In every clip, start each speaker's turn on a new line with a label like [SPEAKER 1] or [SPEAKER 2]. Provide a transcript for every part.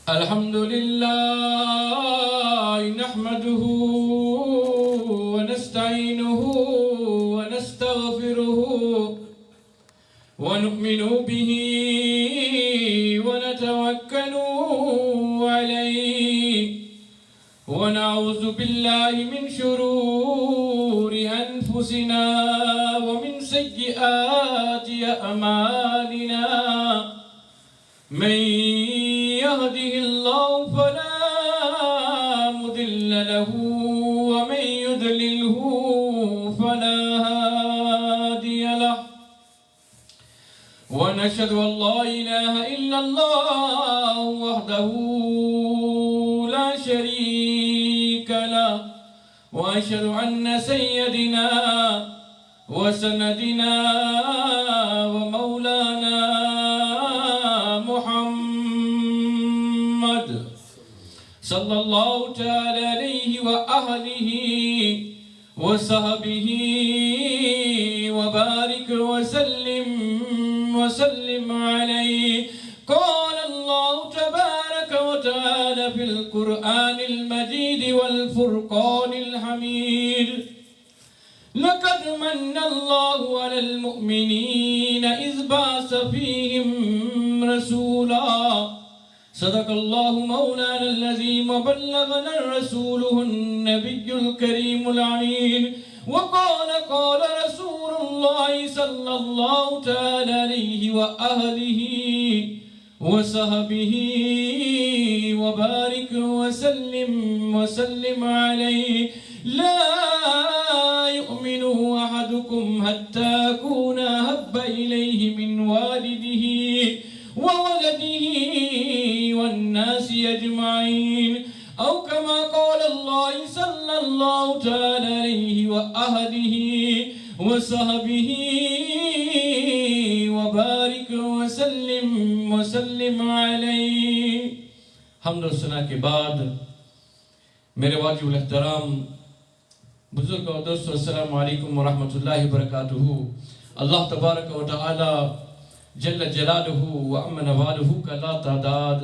[SPEAKER 1] Alhamdulillah, nahmaduhu wa nasta'inuhu wa nastaghfiruhu wa nu'minu bihi wa natawakkalu alayhi wa na'udhu billahi min shururi anfusina wa min sayyiati a'malina. من يهده الله فلا مضل له ومن يضلله فلا هادي له ونشهد أن لا إله إلا الله وحده لا شريك له وأشهد أن سيدنا وسندنا ومولانا محمد صلى الله تعالى عليه وآله وصحبه وبارك وسلم عليه. قال الله تبارك وتعالى في القرآن المجيد والفرقان الحميد: لقد من الله على المؤمنين إذ بعث فيهم رسولا. صدق الله مولانا العظيم وبلغنا رسوله النبي الكريم العمين. وقال قال رسول الله صلى الله تعالى عليه وآله وصحبه وبارك وسلم عليه: لا يؤمن أحدكم حتى أكون أحب إليه من والده وولده والناس أجمعين، أو كما قال الله صلى الله تعالى عليه وآله وصحبه وبارك وسلم عليه. حمد و ثنا के बाद मेरे वाजिब एहतराम बुजुर्ग और दोस्तों, अस्सलामु अलैकुम व रहमतुल्लाहि व बरकातुहू। अल्लाह तबारक व तआला जल्ल जलालुहू व अम्न वालुहू का ला तादाद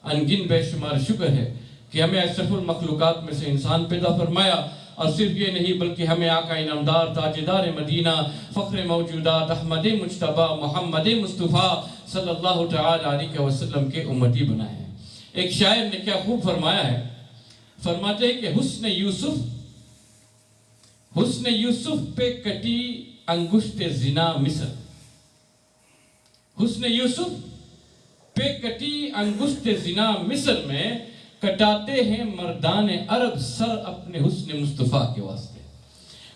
[SPEAKER 1] अनगिन बेशुमार शुक्र है कि हमें अशरफुल मखलूकात में से इंसान पैदा फरमाया, और सिर्फ ये नहीं बल्कि हमें आका इनामदार ताजदार मदीना फ़ख्र मौजूदात अहमद मुज्तबा मोहम्मद मुस्तफ़ा सल्लल्लाहु तआला अलैहि वसल्लम के उम्मती बनाए हैं। एक शायर ने क्या खूब फरमाया है, फरमाते हैं कि हुस्न यूसुफ पे कटी अंगुश्ते जिना मिस्र। हुस्न यूसुफ पे कटी अंगुश्ते जिना मिस्र में कटाते हैं मर्दान अरब सर अपने हुस्न मुस्तफा के वास्ते।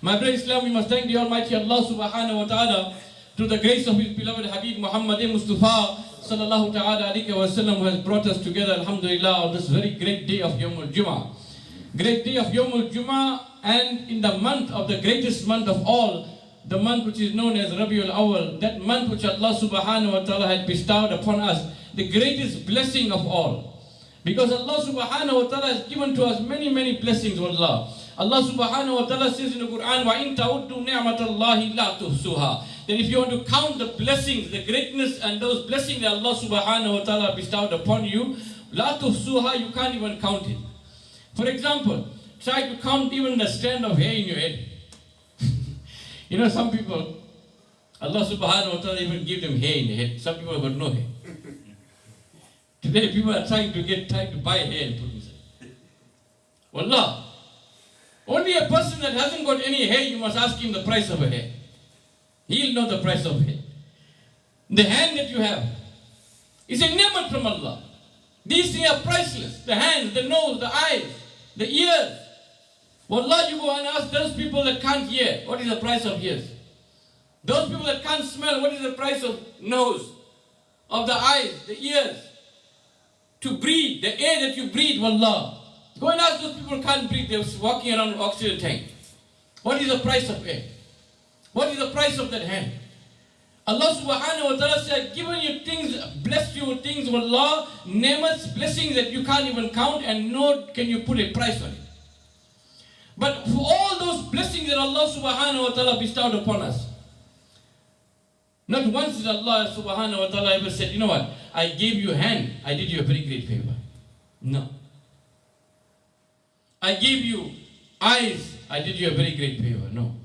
[SPEAKER 1] My brother Islam, we must thank the Almighty Allah subhanahu wa ta'ala through the grace of His beloved Habib Muhammad Mustafa sallallahu ta'ala alayhi wa sallam, who has brought us together, alhamdulillah, on this very great day of Yawmul Juma. Great day of Yawmul Juma, and in the month of the greatest month of all, the month which is known as Rabiul Awwal, that month which Allah subhanahu wa ta'ala had bestowed upon us, the greatest blessing of all. Because Allah subhanahu wa ta'ala has given to us many, many blessings, wallah. Allah subhanahu wa ta'ala says in the Quran, وَإِن تَعُدُّوا نِعْمَةَ اللَّهِ لَا تُحْصُوهَا. That if you want to count the blessings, the greatness and those blessings that Allah subhanahu wa ta'ala bestowed upon you, لَا تُحْصُوهَا, you can't even count it. For example, try to count even the strand of hair in your head. You know, some people, Allah subhanahu wa ta'ala even give them hair in their head. Some people have got no hair. Today people are trying to buy hair and put inside. Wallah, only a person that hasn't got any hair, you must ask him the price of a hair. He'll know the price of hair. The hand that you have is a ni'mat from Allah. These things are priceless. The hands, the nose, the eyes, the ears. Wallah, you go and ask those people that can't hear, what is the price of ears? Those people that can't smell, what is the price of nose, of the eyes, the ears? To breathe, the air that you breathe, wallah. Go and ask those people who can't breathe, they're walking around with oxygen tank. What is the price of air? What is the price of that hand? Allah subhanahu wa ta'ala said, given you things, blessed you with things, wallah, ni'mats, blessings that you can't even count, and nor can you put a price on it. But for all those blessings that Allah subhanahu wa ta'ala bestowed upon us, not once did Allah subhanahu wa ta'ala ever said, you know what, I gave you a hand, I did you a very great favor. No. I gave you eyes, I did you a very great favor. No.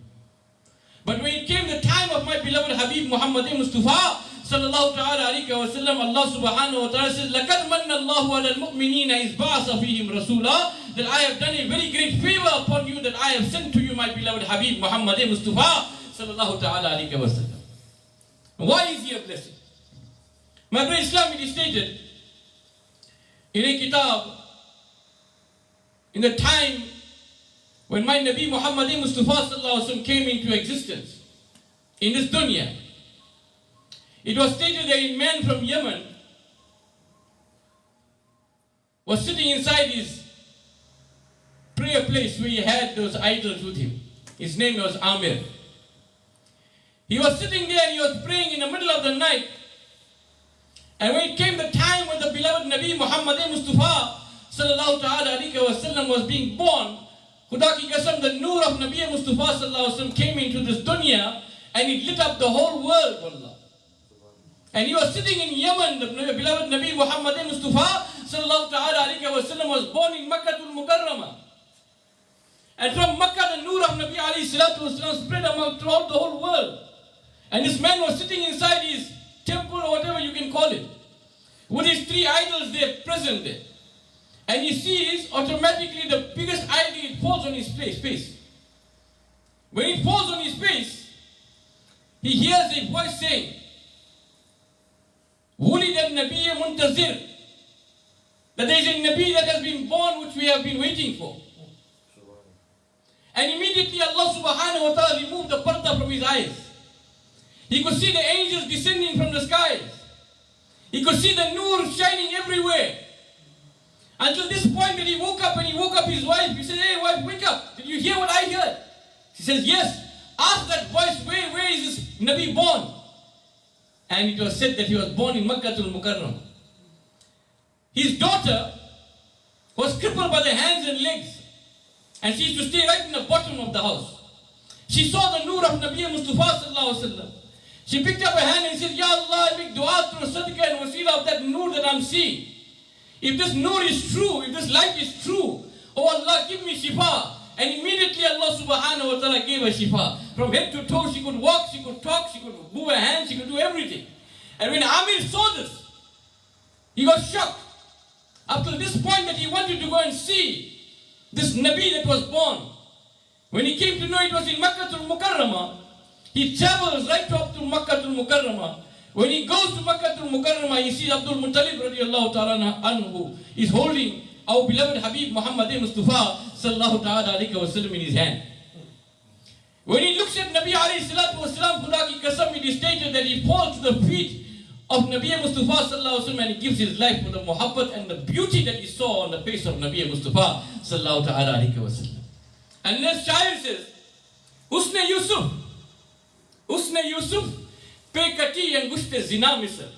[SPEAKER 1] But when it came the time of my beloved Habib Muhammad Mustafa sallallahu ta'ala alayhi wa sallam, Allah subhanahu wa ta'ala says, لَقَدْ مَنَّ اللَّهُ عَلَى الْمُؤْمِنِينَ إِذْ بَعَثَ فِيهِمْ رَسُولًا, that I have done a very great favor upon you, that I have sent to you my beloved Habib Muhammad Mustafa sallallahu ta'ala alayhi wa sallam. Why is he a blessing? My brother Islam, it is stated in a kitab, in the time when my Nabi Muhammad Mustafa sallallahu alaihi wasallam came into existence in this dunya, it was stated that a man from Yemen was sitting inside his prayer place where he had those idols with him. His name was Amir. He was sitting there and he was praying in the middle of the night. And when it came the time when the beloved Nabi Muhammad Mustafa sallallahu ta'ala alayhi wa sallam was being born, Khuda ki qasam, the nur of Nabi Mustafa sallallahu alayhi wa sallam came into this dunya and it lit up the whole world, wallah. And he was sitting in Yemen, the beloved Nabi Muhammad Mustafa sallallahu ta'ala alayhi wa sallam was born in Makkah al-Mukarramah. And from Makkah, the nur of Nabi alayhi salatu wasallam spread throughout the whole world. And this man was sitting inside his temple or whatever you can call it, with his three idols there present there. And he sees automatically the biggest idol, it falls on his face. When it falls on his face, he hears a voice saying, Wulid al-Nabiy Muntazir, that there is a Nabi that has been born which we have been waiting for. And immediately Allah subhanahu wa ta'ala removed the parda from his eyes. He could see the angels descending from the skies. He could see the nur shining everywhere. Until this point that he woke up, and he woke up his wife. He said, hey wife, wake up. Did you hear what I heard? She says, yes. Ask that voice, where is this Nabi born? And it was said that he was born in Makkah al-Mukarramah. His daughter was crippled by the hands and legs. And she used to stay right in the bottom of the house. She saw the nur of Nabi Mustafa sallallahu alaihi wasallam. She picked up her hand and said, Ya Allah, I make dua through sadaqah and wasila of that nur that I'm seeing. If this nur is true, if this light is true, oh Allah, give me shifa. And immediately Allah subhanahu wa ta'ala gave her shifa. From head to toe, she could walk, she could talk, she could move her hands, she could do everything. And when Amir saw this, he got shocked. Up to this point that he wanted to go and see this Nabi that was born. When he came to know it was in Makkah al-Mukarramah, he travels right up to Makkah al-Mukarramah. When he goes to Makkah al-Mukarramah, he sees Abdul Muttalib radiallahu ta'ala anhu is holding our beloved Habib Muhammad Mustafa sallallahu ta'ala alayhi wa sallam in his hand. When he looks at Nabi alayhi salatu wa sallam, Khuda ki qasam, it is stated that he falls to the feet of Nabi Mustafa sallallahu alayhi wa sallam and he gives his life for the muhabbat and the beauty that he saw on the face of Nabi Mustafa sallallahu ta'ala alayhi wa sallam. And this child says, Usne Yusuf, Usne Yusuf, pe kati and gushte zina misal.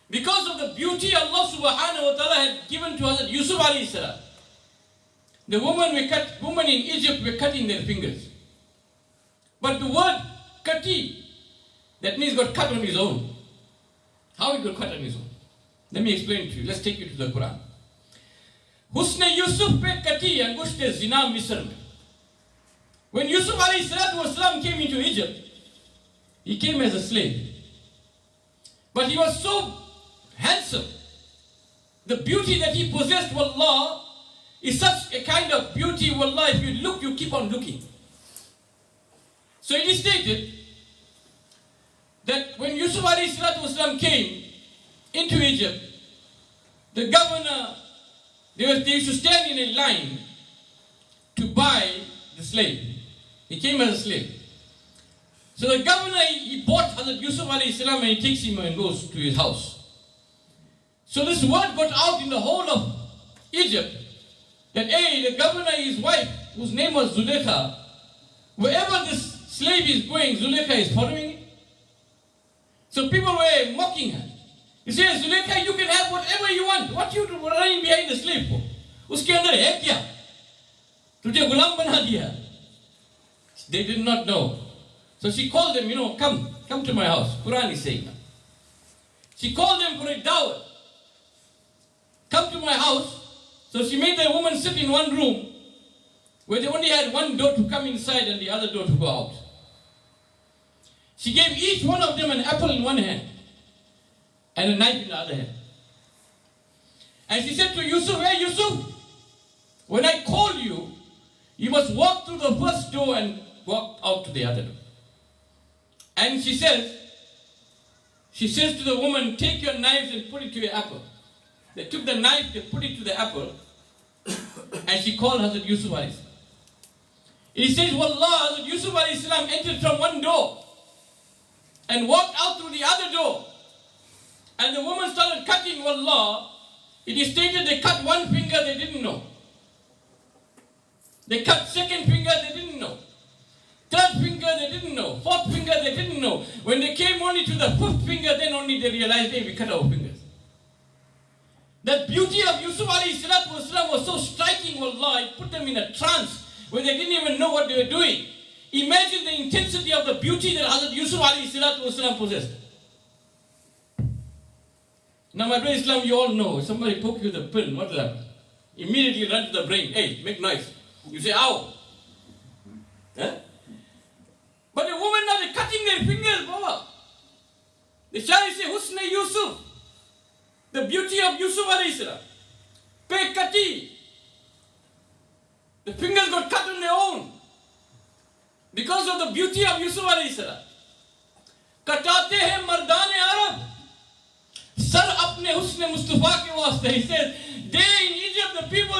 [SPEAKER 1] Because of the beauty Allah subhanahu wa ta'ala had given to Hazrat Yusuf alayhi salam, the women in Egypt were cutting their fingers. But the word kati, that means got cut on his own. How it got cut on his own? Let me explain to you. Let's take you to the Quran. Husne Yusuf pe kati and gushte zina misal. When Yusuf alayhi salatu wasalam came into Egypt, he came as a slave. But he was so handsome. The beauty that he possessed, wallah, is such a kind of beauty, wallah, if you look, you keep on looking. So it is stated that when Yusuf alayhi salatu wasalam came into Egypt, the governor, they used to stand in a line to buy the slave. He came as a slave. So the governor, he bought Hazrat Yusuf alayhi salam and he takes him and goes to his house. So this word got out in the whole of Egypt that, hey, the governor, his wife, whose name was Zulekha, wherever this slave is going, Zulekha is following it. So people were mocking her. He says, Zulekha, you can have whatever you want. What you running behind the slave for? Uske andar hai kya? Tujhe gulam bana diya. They did not know. So she called them, come to my house. Quran is saying that. She called them for a dawah. come to my house. So she made the woman sit in one room where they only had one door to come inside and the other door to go out. She gave each one of them an apple in one hand and a knife in the other hand. And she said to Yusuf, "Hey Yusuf, when I call you, you must walk through the first door and walk out to the other door." And she says to the woman, "Take your knives and put it to your apple." They took the knife, they put it to the apple, and she called Hazrat Yusuf alayhi salam. He says, "Wallah, Hazrat Yusuf alayhi salam entered from one door and walked out through the other door. And the woman started cutting, wallah. It is stated they cut one finger, they didn't know. They cut second finger, they didn't know. Third finger, they didn't know. Fourth finger, they didn't know. When they came only to the fifth finger, then only they realized, hey, we cut our fingers." The beauty of Yusuf alayhi salatu wasalam was so striking, wallah, it put them in a trance where they didn't even know what they were doing. Imagine the intensity of the beauty that Hazrat Yusuf alayhi salatu wasalam possessed. Now, my brother Islam, you all know, if somebody poke you with a pin, what will happen? Immediately run to the brain. Hey, make noise. You say, ow. Huh? But the women now, they're cutting their fingers, Baba. The Shah say, Husne Yusuf. The beauty of Yusuf alayhi salam. Pe kati. The fingers got cut on their own. Because of the beauty of Yusuf alayhi salam. Katate hai mardane Arab. Sar apne husne Mustafa ke waste. He says, they in Egypt, the people,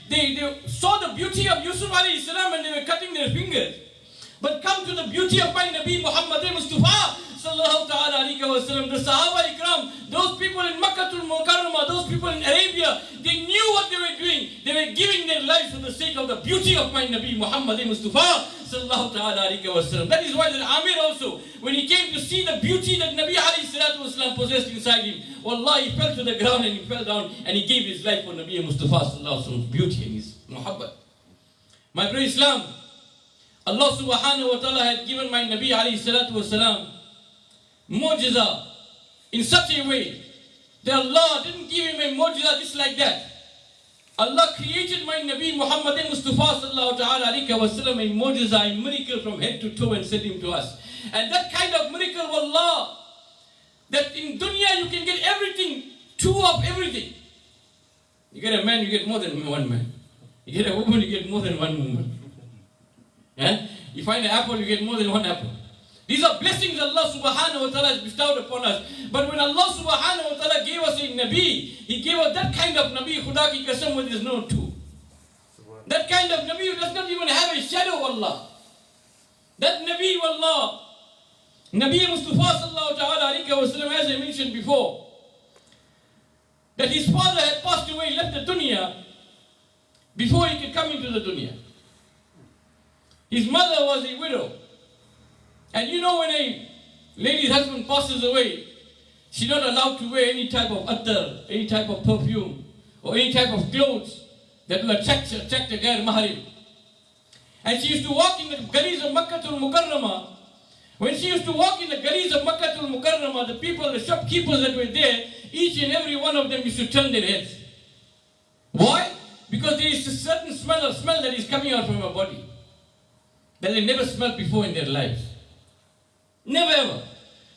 [SPEAKER 1] they saw the beauty of Yusuf alayhi salam and they were cutting their fingers. But come to the beauty of my Nabi Muhammad Mustafa sallallahu ta'ala alayhi wa sallam, the Sahaba Ikram, those people in Makkatul Mukarramah, those people in Arabia, they knew what they were doing. They were giving their lives for the sake of the beauty of my Nabi Muhammad Mustafa sallallahu ta'ala alayhi wa sallam. That is why the Amir also, when he came to see the beauty that Nabi alayhi salatu wasalam possessed inside him, wallah, he fell to the ground and he fell down and he gave his life for Nabi Mustafa sallallahu alayhi wa sallam's beauty and his muhabbat. My brother Islam, Allah subhanahu wa ta'ala had given my Nabi alayhi salatu wasalam mu'jiza in such a way that Allah didn't give him a mu'jiza just like that. Allah created my Nabi Muhammad Mustafa sallallahu ta'ala alayhi wa sallam a mu'jiza, a miracle from head to toe and sent him to us. And that kind of miracle, wallah, that in dunya you can get everything, two of everything. You get a man, you get more than one man. You get a woman, you get more than one woman. Yeah? You find an apple, you get more than one apple. These are blessings Allah subhanahu wa ta'ala has bestowed upon us. But when Allah subhanahu wa ta'ala gave us a Nabi, He gave us that kind of Nabi, Khuda ki qasam, where there is no two. That kind of Nabi who does not even have a shadow of Allah. That Nabi, wallah, Nabi Mustafa sallallahu ta'ala alayhi wa sallam, as I mentioned before, that his father had passed away, left the dunya, before he could come into the dunya. His mother was a widow. And you know, when a lady's husband passes away, she's not allowed to wear any type of attar, any type of perfume, or any type of clothes that will attract a ghair mahrim. And she used to walk in the gullies of Makkatul Mukarramah. When she used to walk in the gullies of Makkatul Mukarramah, the people, the shopkeepers that were there, each and every one of them used to turn their heads. Why? Because there is a certain smell that is coming out from her body that they never smelled before in their lives. Never ever.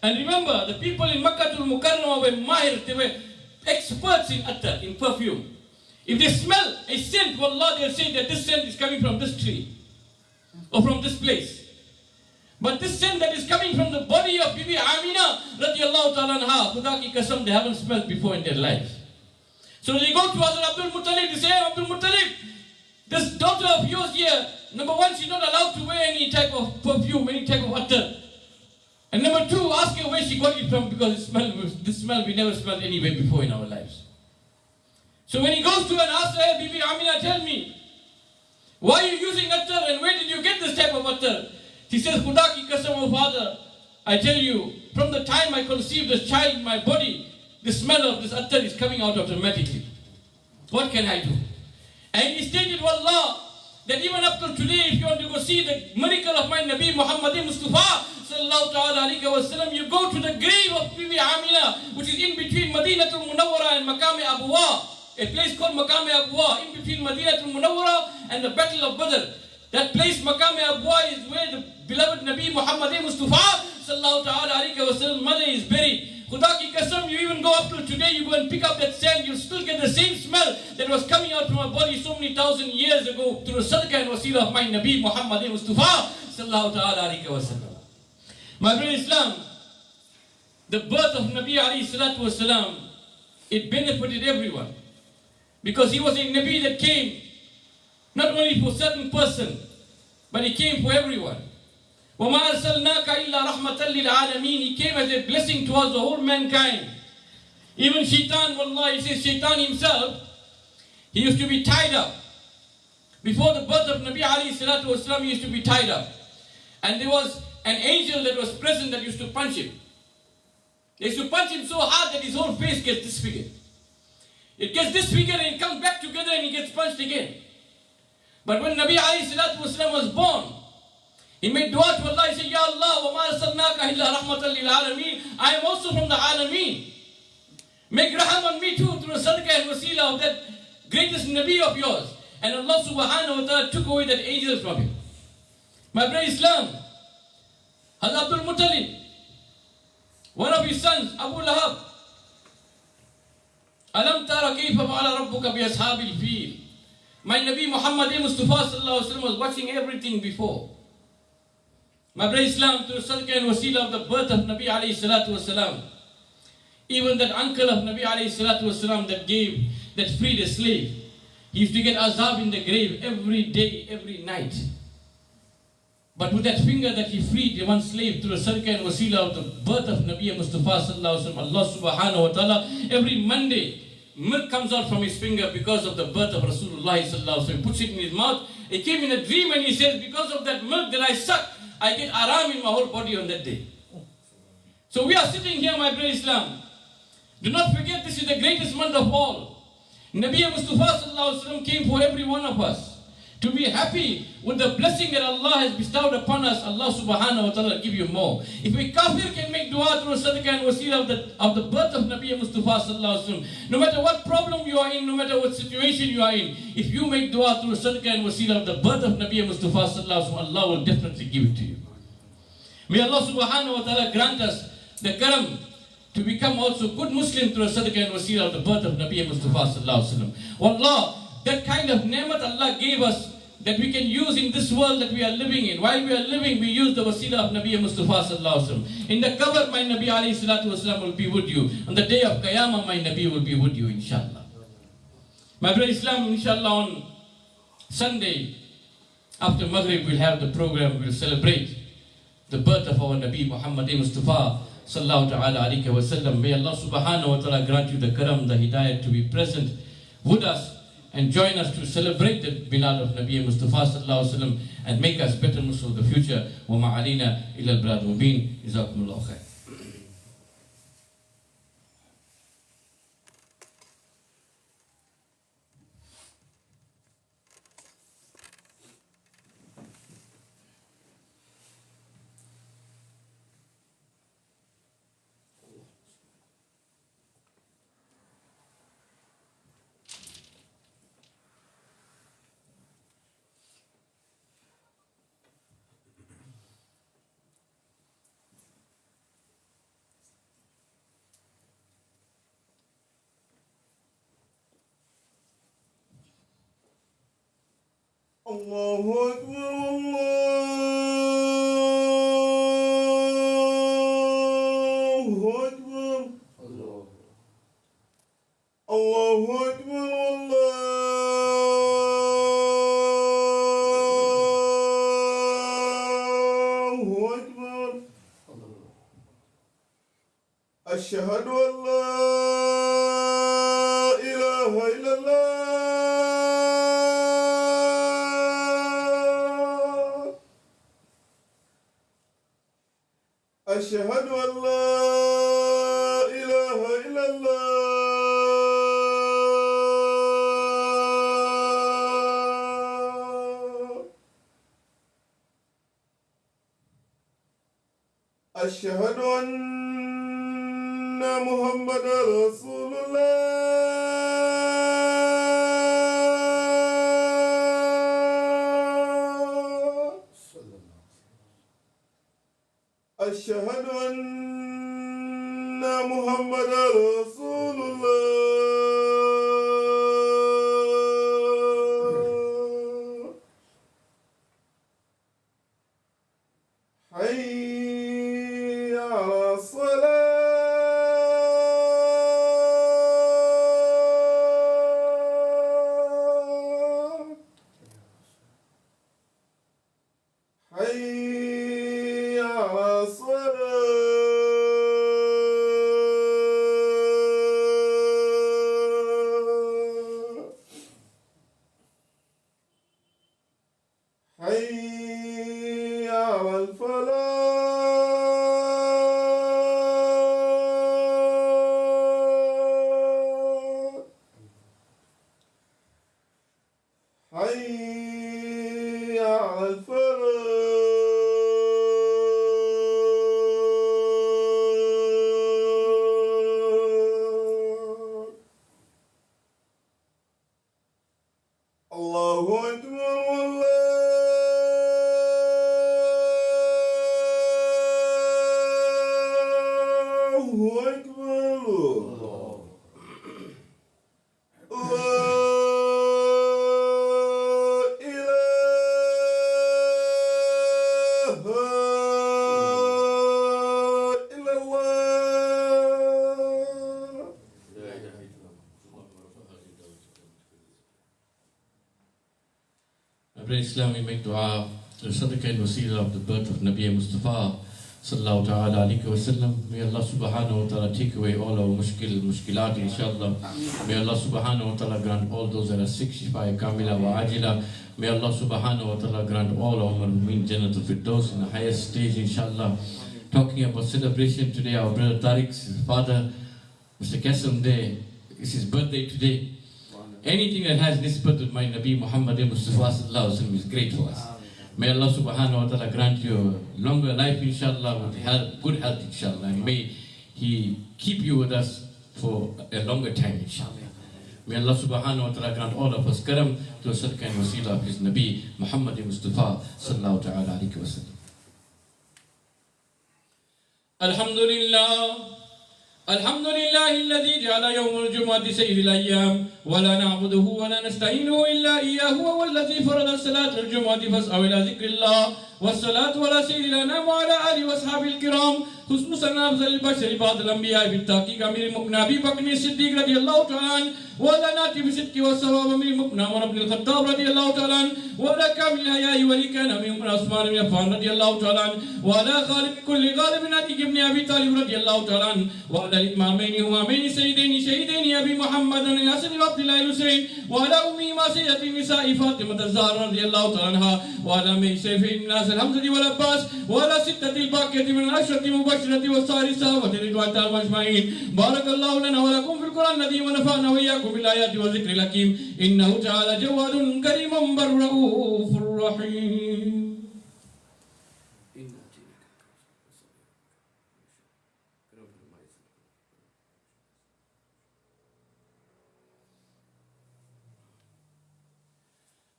[SPEAKER 1] And remember, the people in Makkatul Mukarramah were mahir, they were experts in attar, in perfume. If they smell a scent, wallah, they'll say that this scent is coming from this tree or from this place. But this scent that is coming from the body of Bibi Amina radiallahu ta'ala anha, Khuda ki qasam, they haven't smelled before in their lives. So they go to Hazrat Abdul Muttalib, they say, "Hey, Abdul Muttalib, this daughter of yours here, number one, she's not allowed to wear any type of perfume, any type of attar. And number two, ask her where she got it from, because this smell we never smelled anywhere before in our lives." So when he goes to her and asks her, "Hey, Bibi Amina, tell me, why are you using attar and where did you get this type of attar?" She says, "Khuda ki qasam, oh father, I tell you, from the time I conceived this child in my body, the smell of this attar is coming out automatically. What can I do?" And he stated, wallah, that even up till today, if you want to go see the miracle of my Nabi Muhammad Mustafa sallallahu ta'ala alayhi wa sallam, you go to the grave of Bibi Amina, which is in between Madinatul Munawwara and Maqam Abuwa. a place called Maqam Abwa, in between Madinah al-Munawwara and the Battle of Badr. That place, Maqam Abwa, is where the beloved Nabi Muhammad Mustafa sallallahu alayhi wa sallam mother is buried. Khuda ki qasam, you even go up to today, you go and pick up that sand, you still get the same smell that was coming out from our body so many thousand years ago through the sadaqah and wasila of my Nabi Muhammad Mustafa sallallahu alayhi wa sallam. My brother Islam, the birth of Nabi alayhi salatu wasalam, it benefited everyone. Because he was a Nabi that came not only for a certain person, but he came for everyone. وَمَا أَرْسَلْنَاكَ إِلَّا رَحْمَةً لِلْعَالَمِينَ. He came as a blessing towards the whole mankind. Even Shaitan, wallah, he says Shaitan himself, he used to be tied up. Before the birth of Nabi alayhi salatu wasalam, he used to be tied up. And there was an angel that was present that used to punch him. They used to punch him so hard that his whole face gets disfigured. It gets disfigured and it comes back together and he gets punched again. But when Nabi alayhi salatu wasalam was born, he made dua to Allah. He said, Ya Allah, wa ma arsalnaka illa rahmatan lil alameen. I am also from the alameen. Make raham on me too through the sadaqah and wasila of that greatest Nabi of yours. And Allah subhanahu wa ta'ala took away that angel from him. My brother Islam, Hazrat Abdul Muttalib, one of his sons, Abu Lahab, Alam tara kayfa fa'ala rabbuka bi ashabil fil. My Nabi Muhammad Mustafa sallallahu alaihi wasallam was watching everything before. My brother Islam, through sadaqah and wasila of the birth of Nabi alayhi salatu wasalam, even that uncle of Nabi alayhi salatu wasalam that freed a slave, he used to get azab in the grave every day, every night. But with that finger that he freed one slave through the sadaqah and wasila of the birth of Nabi Mustafa sallallahu alaihi wasallam, Allah subhanahu wa ta'ala, every Monday, milk comes out from his finger because of the birth of Rasulullah sallallahu alaihi wasallam. He puts it in his mouth. He came in a dream and he says, because of that milk that I suck, I get aram in my whole body on that day. So we are sitting here, my brother Islam. Do not forget, this is the greatest month of all. Nabi Mustafa sallallahu alaihi wasallam came for every one of us to be happy with the blessing that Allah has bestowed upon us. Allah subhanahu wa ta'ala give you more. If a kafir can make dua through sadaqah and wasila of the birth of Nabi Mustafa sallallahu alaihi wasallam, no matter what problem you are in, no matter what situation you are in, if you make dua through sadaqah and wasila of the birth of Nabi Mustafa sallallahu alaihi wasallam, Allah will definitely give it to you. May Allah subhanahu wa ta'ala grant us the karam to become also good Muslim through sadaqah and wasila of the birth of Nabi Mustafa sallallahu alaihi wasallam. Wallah, that kind of ni'mat Allah gave us that we can use in this world that we are living in. While we are living, we use the wasila of Nabi Mustafa sallallahu alaihi wasallam. In the qabr, my Nabi alayhi salatu wasallam will be with you. On the day of Qiyamah, my Nabi will be with you, inshallah. My brother Islam, inshallah, on Sunday, after Maghrib, we'll have the program, we'll celebrate the birth of our Nabi Muhammad Mustafa sallallahu alayhi wa sallam. May Allah subhanahu wa ta'ala grant you the karam, the hidayah to be present with us and join us to celebrate the bilad of Nabi Mustafa sallallahu alaihi wasallam and make us better Muslims of the future. Wa ma'alina ila al-balad mubin. Jazakumullahu khair.
[SPEAKER 2] Allahu Akbar, Allahu Akbar, Allahu Akbar. Ashhadu an la ilaha illallah. أشهد أن لا إله إلا الله. أشهد أن محمدا رسول الله. أشهد أن محمدا رسول الله. حي على الصلاة. حي على الصلاة. حي على الفلاح. حي على الفلاح. الله أكبر والله أكبر. لا إله إلا الله.
[SPEAKER 1] Brother Islam, we make dua to the sadaqah and wasila of the birth of Nabi Mustafa sallallahu ta'ala alayhi wa sallam. May Allah subhanahu wa ta'ala take away all our mushkilat inshallah. May Allah subhanahu wa ta'ala grant all those that are sick shifa kamila wa ajila. May Allah subhanahu wa ta'ala grant all our marhumin Jannatul Firdaus in the highest stage inshallah. Talking about celebration today, our brother Tariq's father, Mr. Kasem Day, it's his birthday today. Anything that has nisbat with my Nabi Muhammad Mustafa sallallahu alaihi wasallam is great for us. May Allah subhanahu wa ta'ala grant you longer life inshallah, with health, good health inshallah, and may He keep you with us for a longer time inshallah. May Allah subhanahu wa ta'ala grant all of us karam to the sadaqah and wasila of His Nabi Muhammad Mustafa sallallahu ta'ala alayhi wa sallam. Alhamdulillah. الحمد لله الذي جعل يوم الجمعة سيد الأيام ولا نعبده ولا نستعينه إلا إياه هو الذي فرض الصلاة الجمعة فاسعوا إلى ذكر الله والصلاة على سيدنا الأنام وعلى آله وأصحابه الكرام خصوصا أفضل البشر بعد الأنبياء بالتحقيق أمير المؤمنين أبي بكر الصديق رضي الله تعالى عنه ولا ناتي بصدق والصواب أمير المؤمنين عمر بن الخطاب رضي الله تعالى عنه ولا كامل الحياء ولي كان أمير المؤمنين عثمان بن عفان رضي الله تعالى عنه ولا غالب كل غالب ناتي ابن أبي طالب رضي الله تعالى عنه وعلى الإمامين همامين سيدين شهيدين أبي محمد الحسن وعبد الله الحسين وعلى أمهما سيدة النساء فاطمة الزهراء رضي الله تعالى عنها وعلى من سيف الناس الحمزة والعباس وعلى ستة الباقية من العشرة المبشرة والسائر الصحابة رضوان الله أجمعين. بارك الله لنا ولكم في القرآن العظيم ونفعنا وإياكم بالآيات والذكر الحكيم إنه تعالى جواد كريم بر رؤوف رحيم.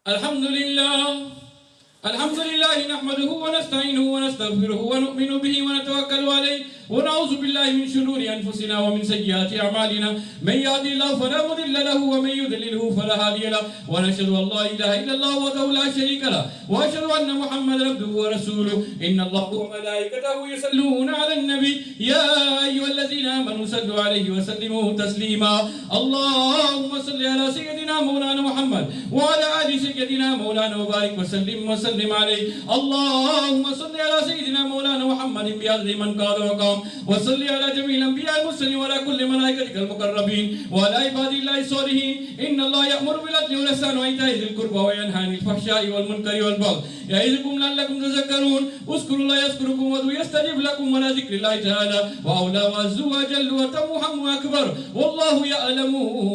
[SPEAKER 1] الحمد لله نحمده ونستعينه ونستغفره ونؤمن به ونتوكل عليه ونعوذ بالله من شرور أنفسنا ومن سيئات أعمالنا من يهده الله فلا مضل له ومن يضلله فلا هادي له ونشهد أن لا إله إلا الله وحده لا شريك له وأشهد أن محمدا عبده ورسوله. إن الله وملائكته يصلون على النبي يا أيها الذين آمنوا صلوا عليه وسلموا تسليما. اللهم صل على سيدنا مولانا محمد وعلى آل سيدنا مولانا وبارك وسلم عليه. اللهم صل على سيدنا مولانا محمد بهذه من قال وقام وصل على جميع الأنبياء المرسلين وعلى كل ملائكتك المقربين وعلى عباد الله الصالحين. إن الله يأمر بالعدل والإحسان وإيتاء ذي القربى وينهى عن الفحشاء والمنكر والبغي يعظكم لعلكم تذكرون. اذكروا الله يذكركم وادعوه يستجب لكم ولذكر الله تعالى وأولى وعز وجل وتم أكبر والله يعلم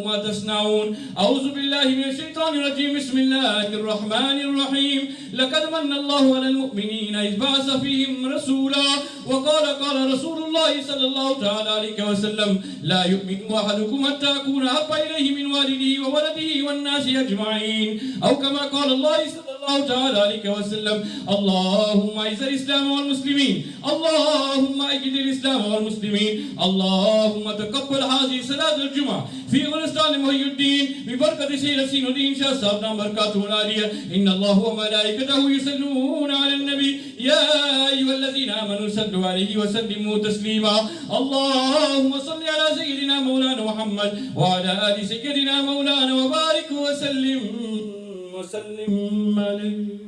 [SPEAKER 1] ما تصنعون. أعوذ بالله من الشيطان الرجيم. بسم الله الرحمن الرحيم. لقد من الله على المؤمنين إذ بعث فيهم رسولا وقال رسول رسول الله صلى الله تعالى عليه وسلم لا يؤمن أحدكم حتى أكون أحب إليه من والده وولده والناس أجمعين أو كما قال الله صلى الله تعالى عليه وسلم اللهم أعز الإسلام والمسلمين اللهم أجد الإسلام والمسلمين اللهم تقبل هذه صلاة الجمعة في ghulestaana muhayyuddeen ببركة سيد الدين شاه صاحب بركاته العالية إن الله وملائكته يصلون على النبي يا أيها الذين آمنوا صلوا عليه وسلموا تسليما اللهم صل على سيدنا مولانا محمد وعلى آل سيدنا مولانا وبارك وسلم عليه.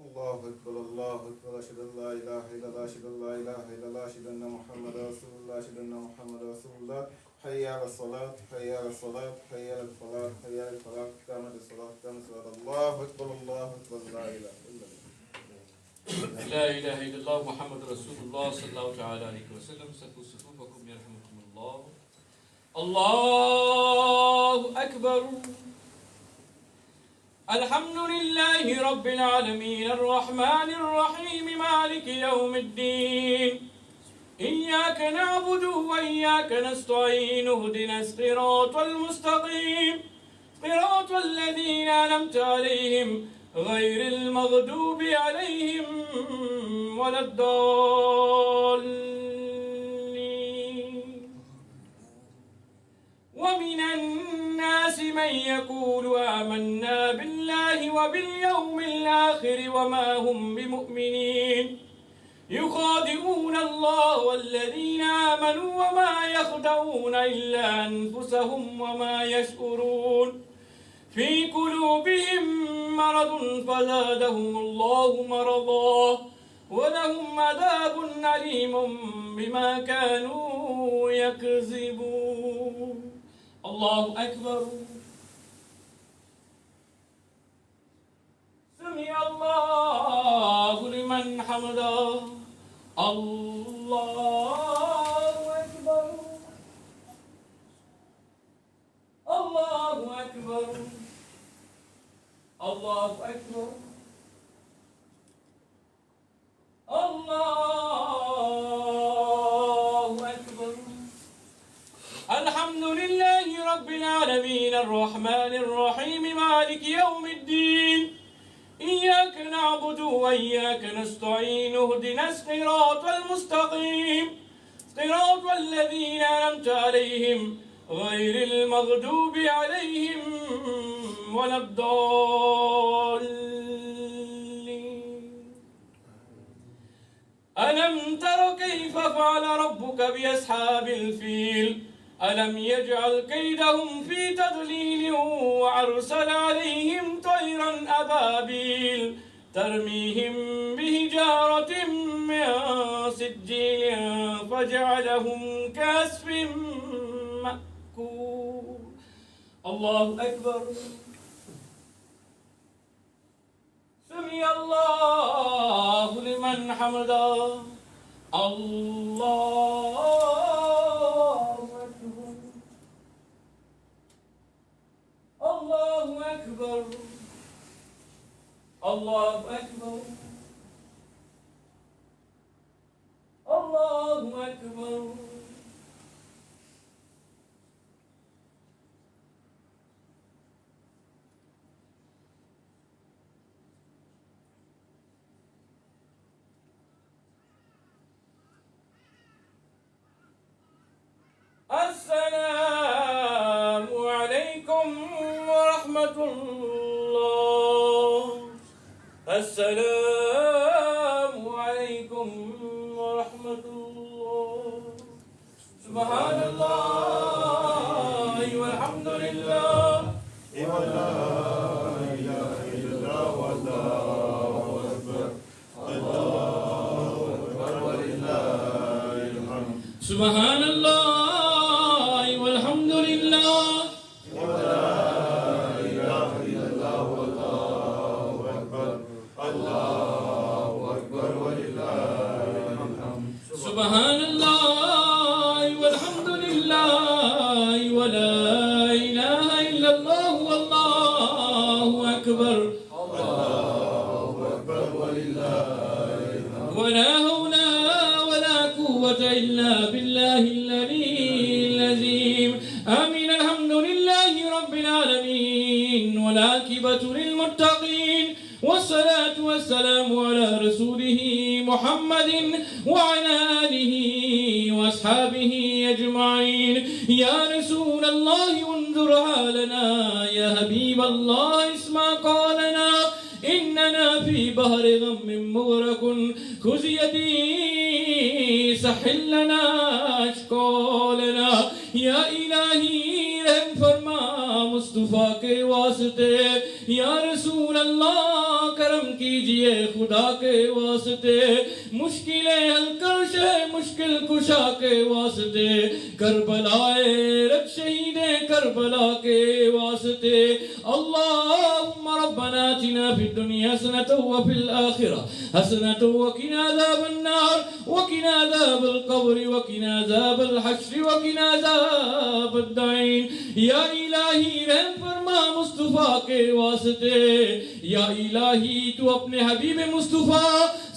[SPEAKER 2] الله أكبر الله أكبر أشهد أن لا إله إلا الله أشهد أن لا إله إلا الله أشهد أن محمدا رسول الله أشهد أن محمدا رسول الله حي على الصلاة حي على الصلاة حي على الفلاح حي على الفلاح قامت الصلاة قامت الصلاة الله أكبر الله أكبر لا إله إلا الله
[SPEAKER 1] لا إله إلا الله محمد رسول الله صلى الله تعالى عليه وسلم سفوا صفوفكم يرحمكم الله. الله أكبر. الحمد لله رب العالمين الرحمن الرحيم مالك يوم الدين إياك نعبد وإياك نستعين اهدنا الصراط المستقيم صراط الذين أنعمت عليهم غير المغضوب عليهم ولا الضالين. ومن الناس من يقول آمنا بالله وباليوم الآخر وما هم بمؤمنين يخادعون الله والذين آمنوا وما يخدعون إلا أنفسهم وما يشعرون في قلوبهم مرض فزادهم الله مرضا ولهم عذاب أليم بما كانوا يكذبون. الله أكبر. سمع الله لمن حمده. الله أكبر. الله أكبر. الله أكبر. الله أكبر. الحمد لله رب العالمين الرحمن الرحيم مالك يوم الدين إياك نعبد وإياك نستعين اهدنا الصراط المستقيم صراط الذين أنعمت عليهم غير المغضوب عليهم ولا الضالين. ألم تر كيف فعل ربك بأصحاب الفيل ألم يجعل كيدهم في تضليل وأرسل عليهم طيرا أبابيل ترميهم بحجارة من سجيل فجعلهم كعصف مأكول. الله أكبر. سمع الله لمن حمده. الله أكبر. الله أكبر. الله أكبر. الله أكبر. السلام عليكم ورحمة الله. السلام عليكم ورحمة الله. سبحان الله والحمد لله
[SPEAKER 2] ولا إله إلا الله والله أكبر الله أكبر ولله الحمد.
[SPEAKER 1] سبحان الله والحمد لله
[SPEAKER 2] ولا إله إلا الله والله أكبر الله
[SPEAKER 1] अल्लाहु अल्लाहु अकबर वला हौला वला कुव्वता इल्ला बिल्लाहिल अलील अज़ीम आमीन अल्हम्दुलिल्लाहि रब्बिल आलमीन वल आक़िबतु लिल मुत्तक़ीन والصلاة والسلام على رسوله محمد وعلى آله وأصحابه أجمعين يا رسول الله انظر حالنا يا حبيب الله اسمع قولنا إننا في بحر غم مغرق خذ يدي سحل لنا أشكالنا या इलाही रहम फरमा मुस्तफा के वास्ते या रसूल अल्लाह करम कीजिए खुदा के वास्ते मुश्किलें हल कर शे मुश्किल कुशा के वास्ते करबलाए रख शहीदे करबला के वास्ते अल्लाहुम्मा रब्बना आतिना फिद दुनिया हसनतन व फिल आखिरह हसनतन व किना अज़ाबन नार व किना अज़ाबल क़ब्र व किना अज़ाबल हश्र व किना अज़ाबद्दीन या इलाही रहम फरमा मुस्तफा के वास्ते या इलाही तू अपने हबीब मुस्तफा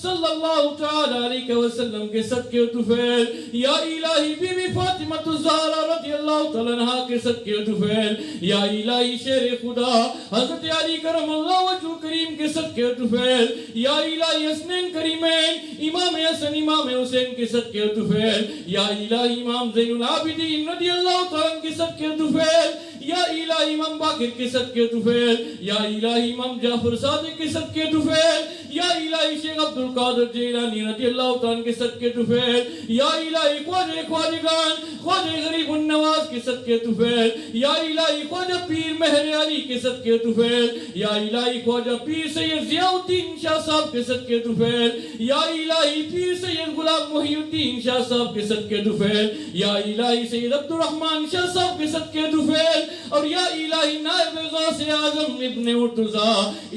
[SPEAKER 1] सल्लल्लाहु तआला अलैहि वसल्लम के सदके तुफैल या इलाही बीबी फातिमा ज़हरा रज़ियल्लाहु तआला अन्हा के सदके तुफैल या इलाही शेर खुदा हज़रत अली करमल्लाहु वजहु करीम के सदके तुफैल या इलाही हसनैन करीमैन इमाम हसन इमाम हुसैन के सदके तुफैल या इलाही इमाम ज़ैनुल आबिदीन रज़ियल्लाहु तआला के सदके तुफैल या इलाही इमाम बाकिर के सदके तुफैल या इलाही इमाम जाफर सादिक के सदके तुफैल या इलाही शेख अब्दुल कादिर जिलानी रज़ियल्लाहु तआला के सदके तुफैल या इलाही ख्वाजागान ख्वाजा गरीबुन नवाज के सदके तुफैल या इलाही ख्वाजा पीर मेहर अली के सदके तुफैल या इलाही ख्वाजा पीर सैयद जियाउद्दीन शाह साहब के सदके तुफैल या इलाही पीर सैयद गुलाम मुहय्युद्दीन शाह साहब के सदके तुफैल या इलाही सैयद अब्दुल रहमान शाह साहब के सदके तुफैल और या इलाही नायब गौसे आजम इब्ने मुर्तजा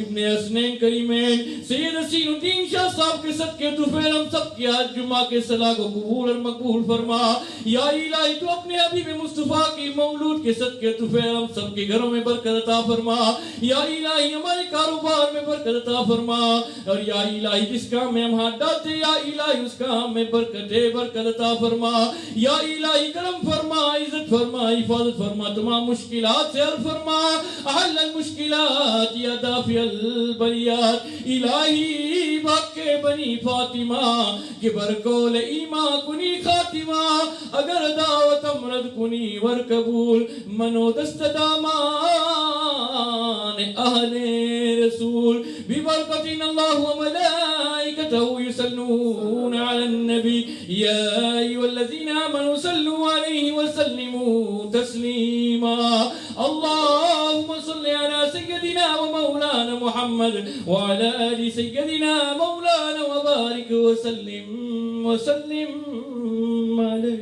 [SPEAKER 1] इब्ने हसनैन करीमैन सैयद हसीनुद्दीन शाह साहब के सदके तुफैल हम सब की आज जुमा के सलाह को कबूल और मकबूल फरमा या इलाही तू अपने हबीब मुस्तफा की मौलूद के सदके तुफैल हम सब के घरों में बरकत अता फरमा या इलाही हमारे कारोबार में बरकत अता फरमा और या इलाही जिस काम में हम हाथ डालते या इलाही उस काम में बरकत अता फरमा या इलाही करम फरमा इज्जत फरमा हिफाजत फरमा तमाम मुश्किलात से हल फरमा अहल मुश्किलात या दाफिल बलियात इलाही बाके बनी फातिमा के बरकोल ईमा कुनी खातिमा अगर दावत अमरद कुनी वर कबूल मनो दस्त दामान अहले रसूल बिबरकतिन अल्लाह व मलाइकतहु युसल्लूना अलन नबी या अय्युहल्लज़ीना आमनू सल्लू अलैहि व सल्लिमू तस्लीमा अल्लाहुम्मा सल्लि अला सय्यदिना व मौलाना मुहम्मद व अला आलि सय्यदिना मौलाना व बारिक व सल्लिम अलैहि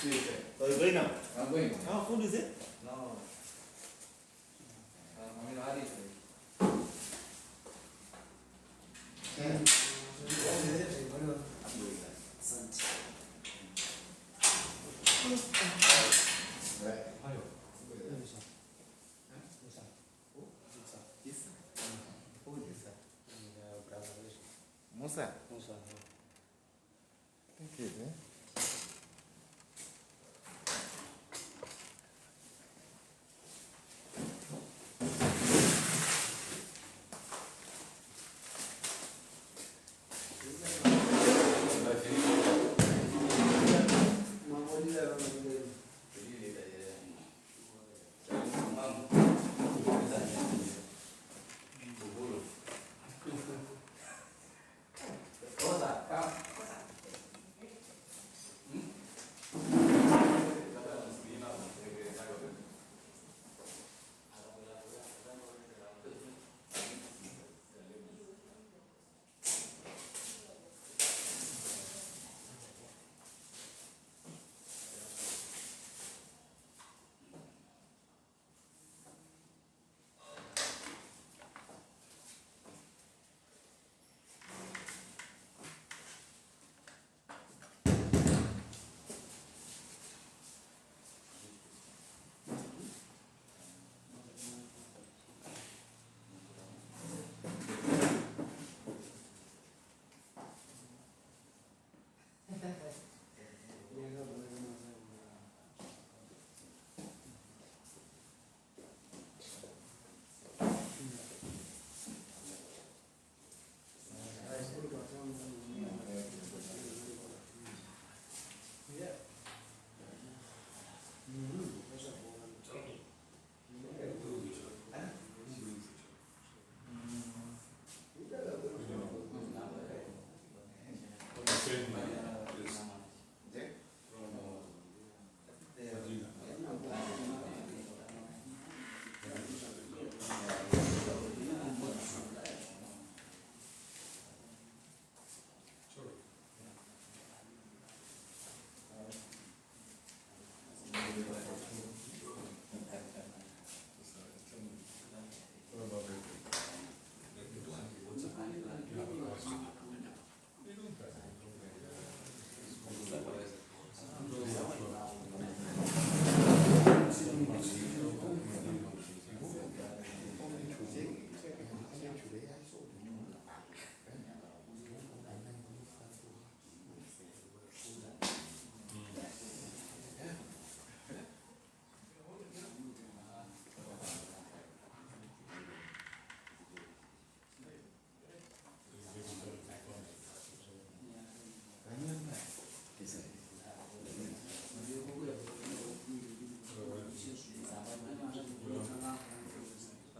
[SPEAKER 2] So you're going now?
[SPEAKER 3] I'm going.
[SPEAKER 2] How food is it?
[SPEAKER 3] No. I'm in a hurry.
[SPEAKER 2] Musa. Thank you.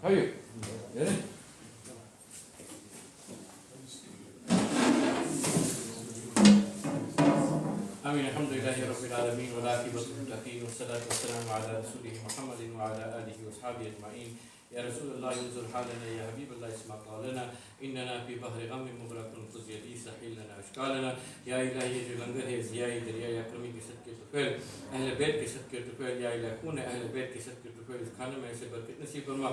[SPEAKER 1] How are you? Yeah. آمين الحمد لله رب العالمين والعاقبة للمتقين والصلاة والسلام على رسوله محمد وعلى آله وأصحابه أجمعين. يا رسول الله انظر حالنا، يا حبيب الله اسمع قولنا، إننا في بحر غم مغرق خذ يدي سحيل لنا أشكالنا. या इलाही जो लंगर है ziaee दरिया या करमी के सदके तुफैल अहले बैत के सदके तुफैल या इलाही खून अहले बैत के सदके तुफैल इस खाने में ऐसे बरकत नसीब फरमा।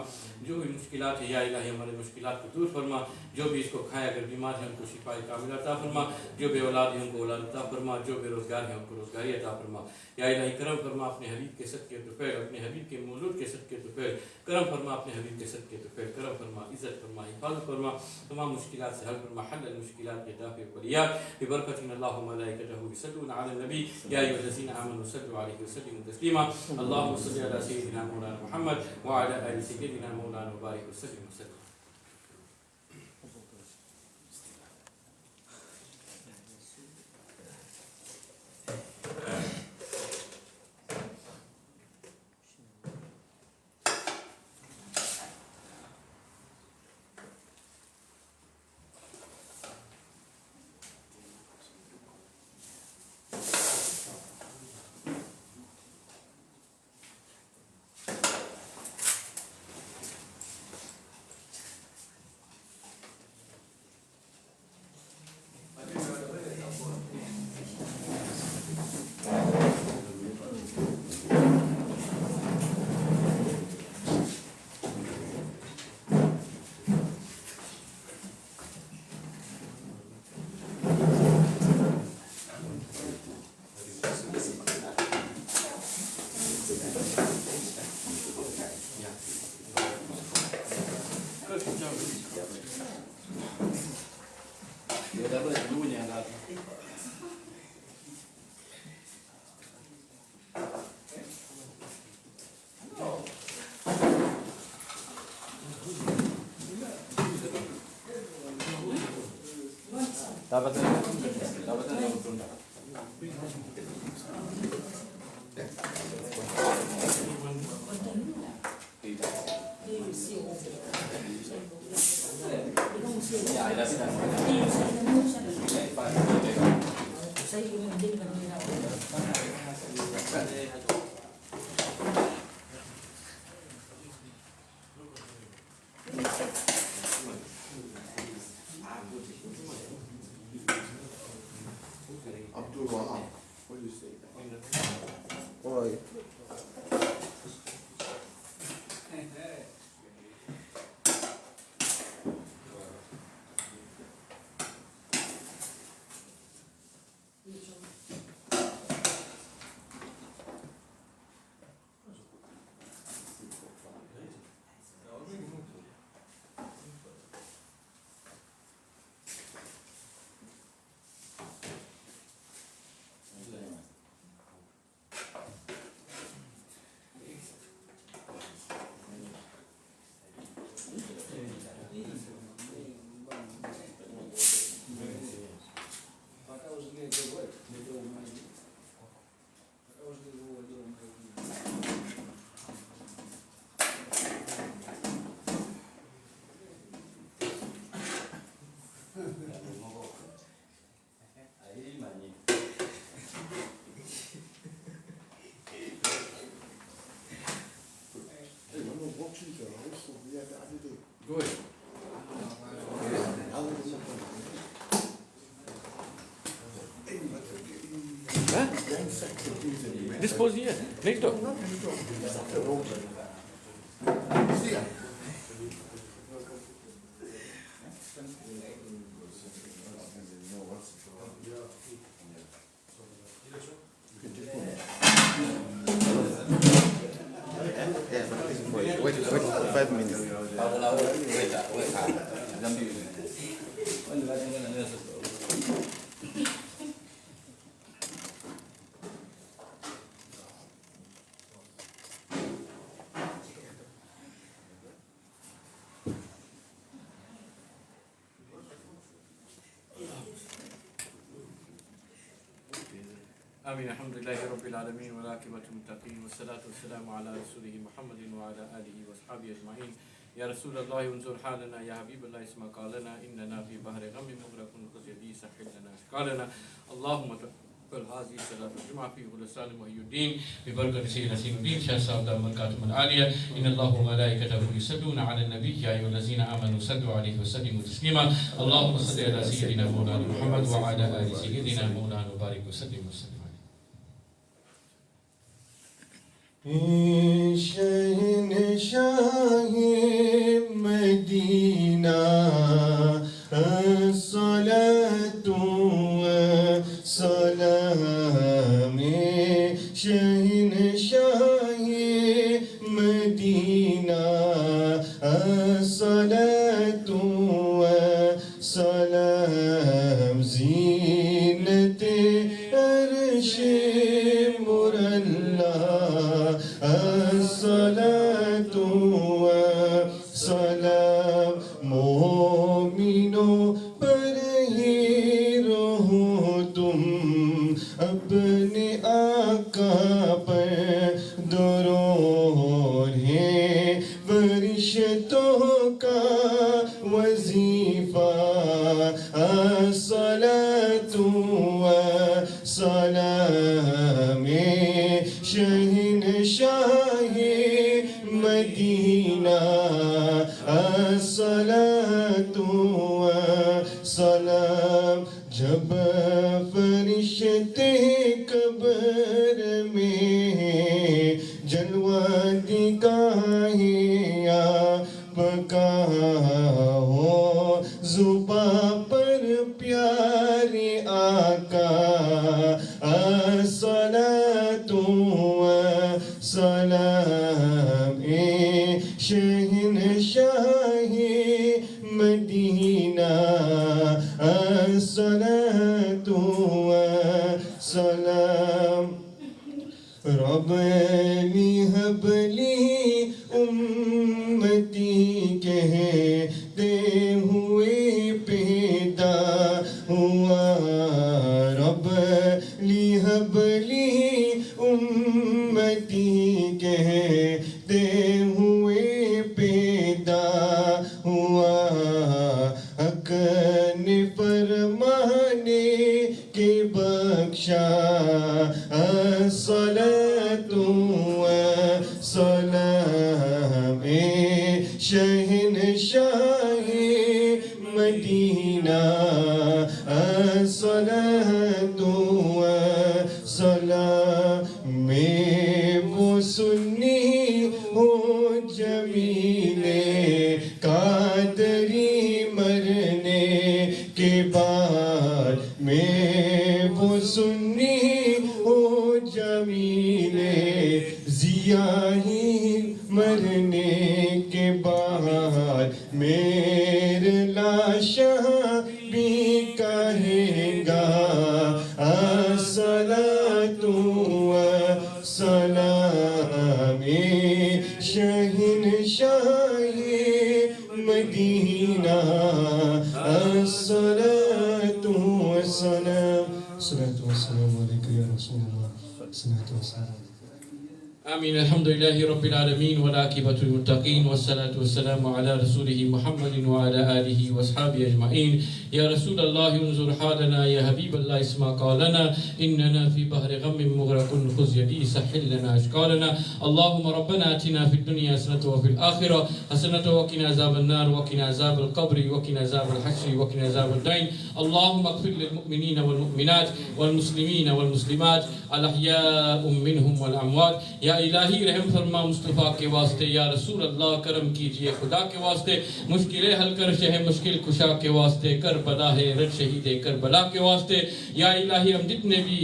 [SPEAKER 1] जो भी मुश्किलात है या इलाही हमारे मुश्किलात को दूर फरमा। जो भी इसको खाए अगर बीमार है उनको शिफा कामिल अता फरमा। जो बेऔलाद है उनको औलाद अता फरमा। जो बेरोजगार है उनको रोजगारी अता फरमा। या इलाही करम फरमा अपने हबीब के सदके तुफैल, अपने हबीब के मौलूद के सदके तुफैल करम फरमा, अपने हबीब के सदके तुफैल करम फरमा, इज्जत फरमा, हिफाजत फरमा, तमाम मुश्किलात से हल फरमा, हल मुश्किलात के दाफे वलियात बिबरकतिन अल्लाहु मलाइकतहु युसल्लूना अला नबी या अय्युहल्लज़ीना आमनु सल्लु अलैहि वसल्लिमु तस्लीमा। अल्लाहुम्मा सल्लि अला सय्यिदिना मौलाना मुहम्मद व अला आलि सय्यिदिना मौलाना व बारिक वसल्लिम वसल्लम।
[SPEAKER 2] Abdul Wahab. What do you say? Oi. Good.
[SPEAKER 1] Huh? This pose here, next door.
[SPEAKER 2] Wait, 5 minutes.
[SPEAKER 1] آمين الحمد لله رب العالمين والعاقبة للمتقين والصلاة والسلام على رسوله محمد وعلى آله وصحبه أجمعين يا رسول الله انظر حالنا يا حبيب الله اسمع قالنا إننا في بحر غم مغرق خذ يدي سهل لنا أشكالنا اللهم تقبل هذه الصلاة الجمعة في ghulestaana muhayyuddeen ببركة سيدنا الدين شاه سهب بركاته العالية إن الله وملائكته يصلون على النبي يا أيها الذين آمنوا صلوا عليه وسلموا تسليما اللهم صل على سيدنا مولانا محمد وعلى آل سيدنا مولانا وبارك وسلم وسلم
[SPEAKER 3] Shahenshah Medina अस्सलातु वस्सलाम Shahenshah Medina अस्सलातु वस्सलाम ज़ीनते अर्श मुरल्ला अस्सलातु वस्सलाम मोमिनों पर ही रहो तुम अपने आका पर दरूद है फरिश्तों का वजीफा अस्सलातु वस्सलाम शहंशाह मदीना अस्सलातु वस्सलाम जब फरिश्ते कब्र में जलवा दिखाए आपका हो जुबां पर प्यारे आका अस्सलातु वस्सलाम शहंशाह मदीना अस्सलातु वस्सलाम रब्बनी हबली उम्मती कहते हुए पैदा हुआ उम्मती कहते हुए पैदा हुआ, हक ने फरमाने के बख्शा, अस्सलातु वस्सलाम शहनशाहे मदीना, अस्सलातु वस्सलाम वो सुन्नी हो जमीले कादरी मरने के बाद में, वो सुन्नी हो जमीले जियाही मरने के बाद मेरे लाशा भी कहेगा, अस्सलातु वस्सलाम शहनशाहे मदीना, अस्सलातु वस्सलाम, अस्सलातु वस्सलाम अलैका या रसूलल्लाह, अस्सलातु वस्सलाम।
[SPEAKER 1] आमीन। अल्हम्दुलिल्लाहि रब्बिल आलमीन वल आक़िबतुल मुत्तक़ीन वस्सलातु वस्सलामु अला रसूलिहि मुहम्मदिन व अला आलिहि व अस्हाबिहि अजमईन। या रसूल अल्लाह उन्जुर हालना या हबीब अल्लाह इस्मा क़ौलना इन्नना फ़ी बहरि ग़म्मिन मुग़रक़ुन ख़ुज़ यदी सहिल लना अशक़ालना। अल्लाहुम्मा रब्बना आतिना फ़िद दुनिया हसनतन व फ़िल आख़िरह हसनतन व क़िना अज़ाबन नार व क़िना अज़ाबल क़ब्रि व क़िना अज़ाबल हश्र व क़िना अज़ाबद दीन। अल्लाहुम्मा अग़फ़िर लिल मुमिनीन वल मुमिनात वल मुस्लिमीन वल मुस्लिमात अल अहयाउ मिनहुम वल अमवात। या इलाही रहम फरमा मुस्तफ़ा के वास्ते, या रसूल अल्लाह करम कीजिए खुदा के वास्ते, मुश्किलें हल कर शह मुश्किल कुशा के वास्ते, कर बला है रज शहीद करबला के वास्ते। या इलाही हम जितने भी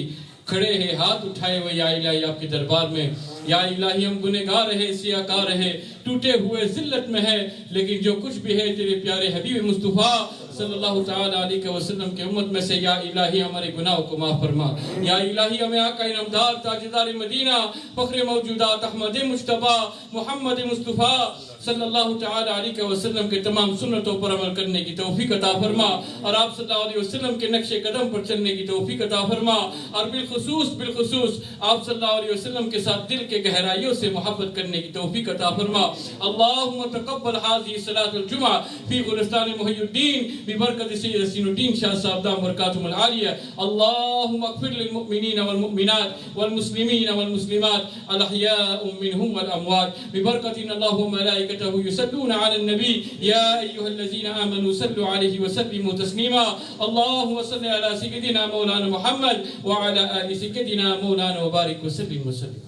[SPEAKER 1] खड़े हैं हाथ उठाए हुए या इलाही आपके दरबार में, या इलाही हम गुनहगार है, सियाकार है, टूटे हुए जिल्लत में है, लेकिन जो कुछ भी है तेरे प्यारे हबीब मुस्तफ़ा सल्लल्लाहु ताला अलैहि वसल्लम के उम्मत में से, या इलाही हमारे गुनाहों को माफ फरमा। या इलाही हमें आका इनामदार ताजदार मदीना फख्र मौजूदात अहमद मुश्तबा मोहम्मद मुस्तफ़ा सल्लल्लाहु ताला अलैहि वसल्लम के तमाम सुन्नतों पर अमल करने की तौफीक अता फरमा, और आप सल्लल्लाहु अलैहि वसल्लम के नक्शे कदम पर चलने की तौफीक अता फरमा, और बिलखुसूस आप सल्लल्लाहु अलैहि वसल्लम के साथ दिल के गहराइयों से मोहब्बत करने की तौफीक अता फरमा। अल्लाहुम्मा तक़ब्बल हाज़िही सलातुल जुमा फ़ी ग़ुलestaana मुहय्युद्दीन बिबरकत सय्यद हसीनुद्दीन शाह साहब दाम बरकातुहुल आलिया। अल्लाहुम्मा अग़फ़िर लिल मुमिनीन वल मुमिनात वल मुस्लिमीन वल मुस्लिमात अल अहयाउ मिनहुम वल अमवात बिबरकतिन अल्लाहु व मलाइकतहु युसल्लूना अलन नबी या अय्युहल्लज़ीना आमनू सल्लु अलैहि व सल्लिमू तस्लीमा। अल्लाहुम्मा सल्लि अला सय्यिदिना मौलाना मुहम्मद व अला आलि सय्यिदिना मौलाना व बारिक व सल्लिम व सल्लिम।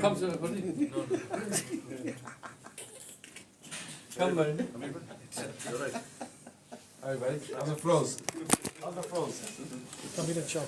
[SPEAKER 4] Come, sir. Come, man. You're right. All right, buddy. On the floors. On the floors. Come in and shop.